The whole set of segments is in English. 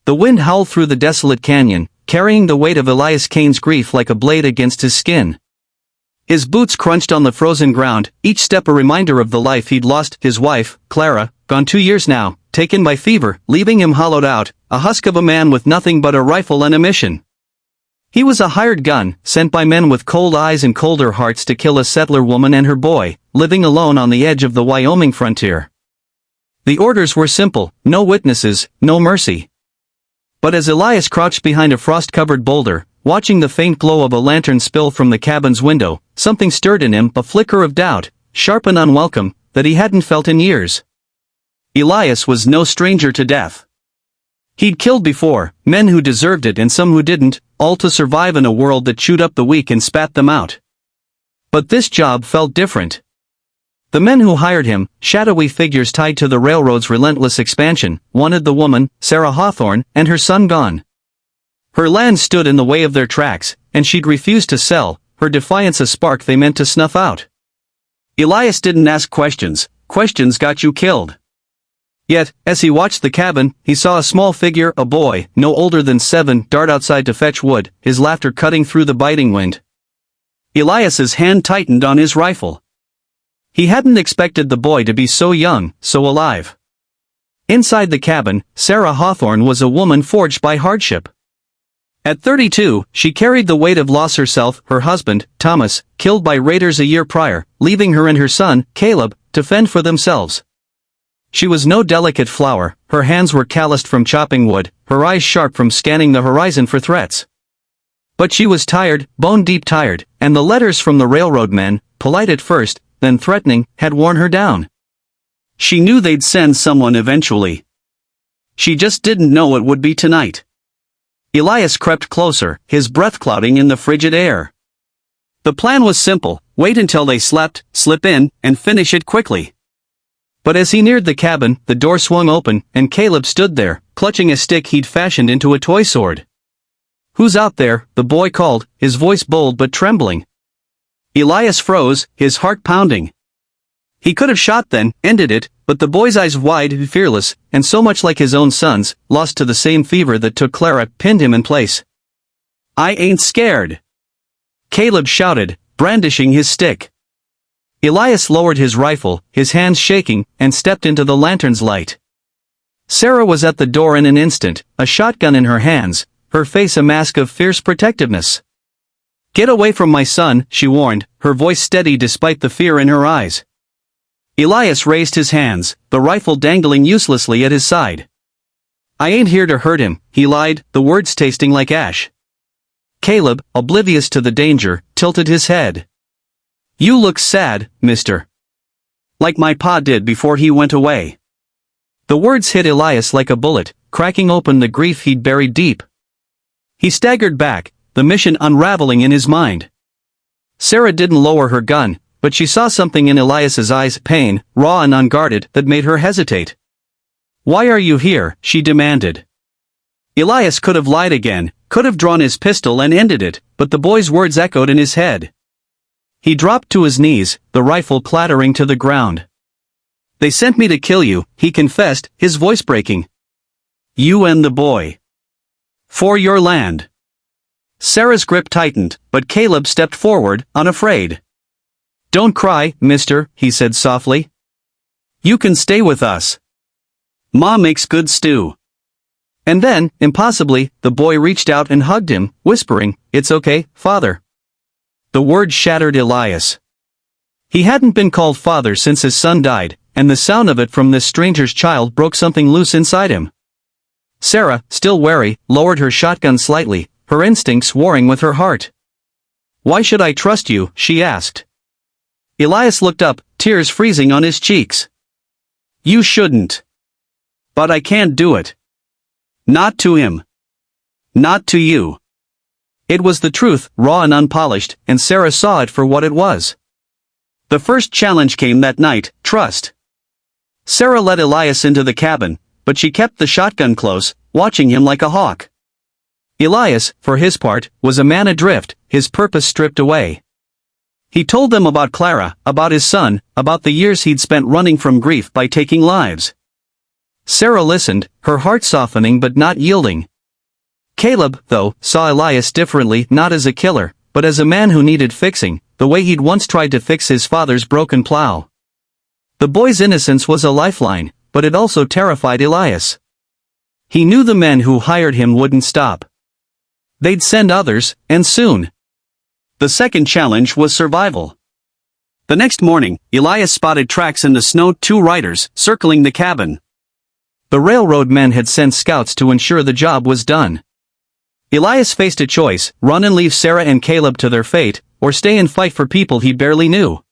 The wind howled through the desolate canyon, carrying the weight of Elias Kane's grief like a blade against his skin. His boots crunched on the frozen ground, each step a reminder of the life he'd lost. His wife, Clara, gone 2 years now, taken by fever, leaving him hollowed out, a husk of a man with nothing but a rifle and a mission. He was a hired gun, sent by men with cold eyes and colder hearts to kill a settler woman and her boy, living alone on the edge of the Wyoming frontier. The orders were simple: no witnesses, no mercy. But as Elias crouched behind a frost-covered boulder, watching the faint glow of a lantern spill from the cabin's window, something stirred in him, a flicker of doubt, sharp and unwelcome, that he hadn't felt in years. Elias was no stranger to death. He'd killed before, men who deserved it and some who didn't, all to survive in a world that chewed up the weak and spat them out. But this job felt different. The men who hired him, shadowy figures tied to the railroad's relentless expansion, wanted the woman, Sarah Hawthorne, and her son gone. Her land stood in the way of their tracks, and she'd refused to sell, her defiance a spark they meant to snuff out. Elias didn't ask questions. Questions got you killed. Yet, as he watched the cabin, he saw a small figure, a boy, no older than 7, dart outside to fetch wood, his laughter cutting through the biting wind. Elias's hand tightened on his rifle. He hadn't expected the boy to be so young, so alive. Inside the cabin, Sarah Hawthorne was a woman forged by hardship. At 32, she carried the weight of loss herself, her husband, Thomas, killed by raiders a year prior, leaving her and her son, Caleb, to fend for themselves. She was no delicate flower, her hands were calloused from chopping wood, her eyes sharp from scanning the horizon for threats. But she was tired, bone-deep tired, and the letters from the railroad men, polite at first, then threatening, had worn her down. She knew they'd send someone eventually. She just didn't know it would be tonight. Elias crept closer, his breath clouding in the frigid air. The plan was simple: wait until they slept, slip in, and finish it quickly. But as he neared the cabin, the door swung open, and Caleb stood there, clutching a stick he'd fashioned into a toy sword. "Who's out there?" the boy called, his voice bold but trembling. Elias froze, his heart pounding. He could have shot then, ended it, but the boy's eyes wide, fearless, and so much like his own son's, lost to the same fever that took Clara, pinned him in place. "I ain't scared!" Caleb shouted, brandishing his stick. Elias lowered his rifle, his hands shaking, and stepped into the lantern's light. Sarah was at the door in an instant, a shotgun in her hands, her face a mask of fierce protectiveness. "Get away from my son," she warned, her voice steady despite the fear in her eyes. Elias raised his hands, the rifle dangling uselessly at his side. "I ain't here to hurt him," he lied, the words tasting like ash. Caleb, oblivious to the danger, tilted his head. "You look sad, mister. Like my pa did before he went away." The words hit Elias like a bullet, cracking open the grief he'd buried deep. He staggered back, the mission unraveling in his mind. Sarah didn't lower her gun, but she saw something in Elias's eyes, pain, raw and unguarded, that made her hesitate. "Why are you here?" she demanded. Elias could have lied again, could have drawn his pistol and ended it, but the boy's words echoed in his head. He dropped to his knees, the rifle clattering to the ground. "They sent me to kill you," he confessed, his voice breaking. "You and the boy. For your land." Sarah's grip tightened, but Caleb stepped forward, unafraid. "Don't cry, mister," he said softly. "You can stay with us. Ma makes good stew." And then, impossibly, the boy reached out and hugged him, whispering, "It's okay, father." The word shattered Elias. He hadn't been called father since his son died, and the sound of it from this stranger's child broke something loose inside him. Sarah, still wary, lowered her shotgun slightly, her instincts warring with her heart. "Why should I trust you?" she asked. Elias looked up, tears freezing on his cheeks. "You shouldn't. But I can't do it. Not to him. Not to you." It was the truth, raw and unpolished, and Sarah saw it for what it was. The first challenge came that night: trust. Sarah let Elias into the cabin, but she kept the shotgun close, watching him like a hawk. Elias, for his part, was a man adrift, his purpose stripped away. He told them about Clara, about his son, about the years he'd spent running from grief by taking lives. Sarah listened, her heart softening but not yielding. Caleb, though, saw Elias differently, not as a killer, but as a man who needed fixing, the way he'd once tried to fix his father's broken plow. The boy's innocence was a lifeline, but it also terrified Elias. He knew the men who hired him wouldn't stop. They'd send others, and soon. The second challenge was survival. The next morning, Elias spotted tracks in the snow, 2 riders, circling the cabin. The railroad men had sent scouts to ensure the job was done. Elias faced a choice: run and leave Sarah and Caleb to their fate, or stay and fight for people he barely knew.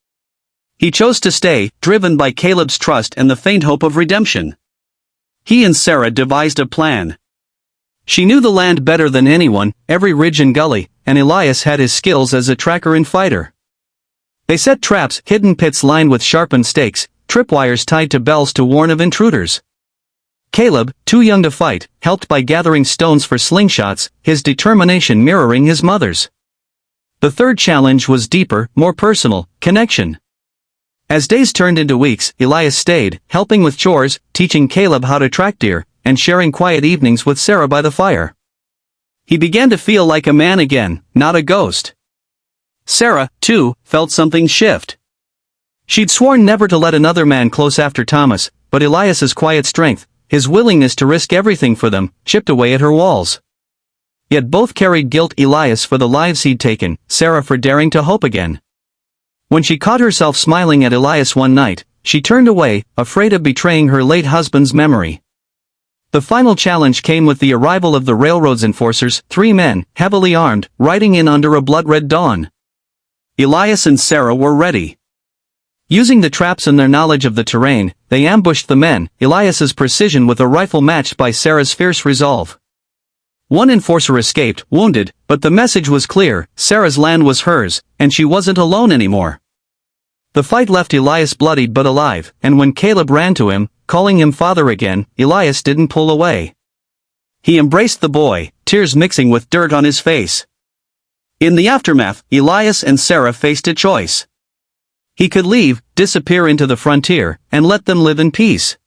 He chose to stay, driven by Caleb's trust and the faint hope of redemption. He and Sarah devised a plan. She knew the land better than anyone, every ridge and gully, and Elias had his skills as a tracker and fighter. They set traps, hidden pits lined with sharpened stakes, tripwires tied to bells to warn of intruders. Caleb, too young to fight, helped by gathering stones for slingshots, his determination mirroring his mother's. The third challenge was deeper, more personal: connection. As days turned into weeks, Elias stayed, helping with chores, teaching Caleb how to track deer, and sharing quiet evenings with Sarah by the fire. He began to feel like a man again, not a ghost. Sarah, too, felt something shift. She'd sworn never to let another man close after Thomas, but Elias's quiet strength, his willingness to risk everything for them, chipped away at her walls. Yet both carried guilt: Elias for the lives he'd taken, Sarah for daring to hope again. When she caught herself smiling at Elias one night, she turned away, afraid of betraying her late husband's memory. The final challenge came with the arrival of the railroad's enforcers, 3 men, heavily armed, riding in under a blood-red dawn. Elias and Sarah were ready. Using the traps and their knowledge of the terrain, they ambushed the men, Elias's precision with a rifle matched by Sarah's fierce resolve. One enforcer escaped, wounded, but the message was clear: Sarah's land was hers, and she wasn't alone anymore. The fight left Elias bloodied but alive, and when Caleb ran to him, calling him father again, Elias didn't pull away. He embraced the boy, tears mixing with dirt on his face. In the aftermath, Elias and Sarah faced a choice. He could leave, disappear into the frontier, and let them live in peace.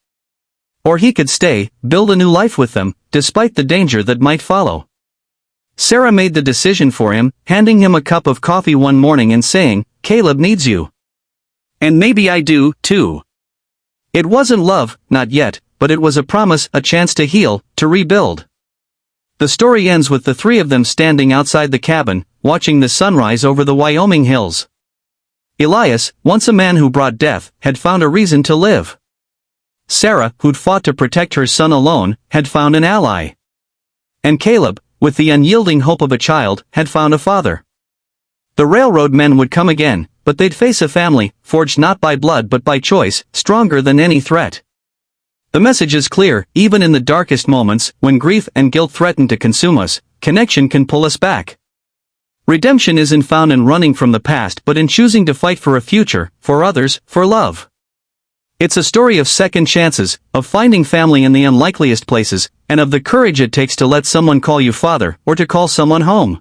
Or he could stay, build a new life with them, despite the danger that might follow. Sarah made the decision for him, handing him a cup of coffee one morning and saying, "Caleb needs you. And maybe I do, too." It wasn't love, not yet, but it was a promise, a chance to heal, to rebuild. The story ends with the 3 of them standing outside the cabin, watching the sunrise over the Wyoming hills. Elias, once a man who brought death, had found a reason to live. Sarah, who'd fought to protect her son alone, had found an ally. And Caleb, with the unyielding hope of a child, had found a father. The railroad men would come again, but they'd face a family, forged not by blood but by choice, stronger than any threat. The message is clear: even in the darkest moments, when grief and guilt threaten to consume us, connection can pull us back. Redemption isn't found in running from the past but in choosing to fight for a future, for others, for love. It's a story of second chances, of finding family in the unlikeliest places, and of the courage it takes to let someone call you father, or to call someone home.